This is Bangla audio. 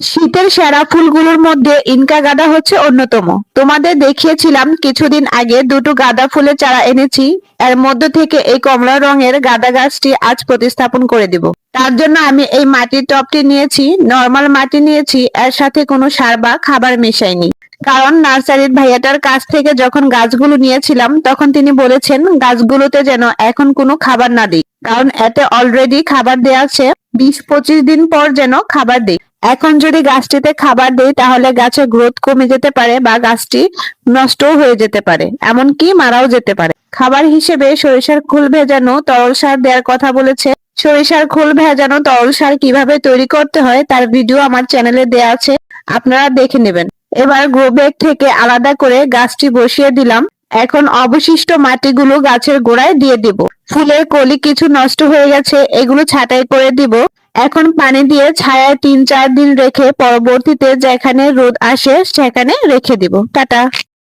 শীতের সেরা ফুলগুলোর মধ্যে ইনকা গাঁদা হচ্ছে অন্যতম। তোমাদের দেখিয়েছিলাম কিছুদিন আগে দুটো গাঁদা ফুলের চারা এনেছি। এর মধ্য থেকে এই কমলা রঙের গাঁদা গাছটি আজ প্রতিস্থাপন করে দিব। তার জন্য আমি এই মাটির টবটি নিয়েছি, নর্মাল মাটি নিয়েছি, এর সাথে কোনো সার বা খাবার মেশাইনি। কারণ নার্সারির ভাইয়াটার কাছ থেকে যখন গাছগুলো নিয়েছিলাম তখন তিনি বলেছেন গাছগুলোতে যেন এখন কোনো খাবার না দিই, কারণ এতে অলরেডি খাবার দেয়া আছে, 20-25 দিন পর যেন খাবার দিই। এখন যদি গাছটিতে খাবার দেই তাহলে গাছের গ্রোথ কমে যেতে পারে বা গাছটি নষ্টও হয়ে যেতে পারে, এমনকি মারাও যেতে পারে। খাবার হিসেবে সরিষার খোল ভেজানো তরল সার দেওয়ার কথা বলেছে। সরিষার খোল ভেজানো তরল সার কিভাবে তৈরি করতে হয় তার ভিডিও আমার চ্যানেলে দেয়া আছে, আপনারা দেখে নেবেন। এবার গ্রো ব্যাগ থেকে আলাদা করে গাছটি বসিয়ে দিলাম। এখন অবশিষ্ট মাটিগুলো গাছের গোড়ায় দিয়ে দিব। ফুলের কলি কিছু নষ্ট হয়ে গেছে, এগুলো ছাঁটাই করে দিব। এখন পানি দিয়ে ছায়ায় 3-4 দিন রেখে পরবর্তীতে যেখানে রোদ আসে সেখানে রেখে দিব। টাটা।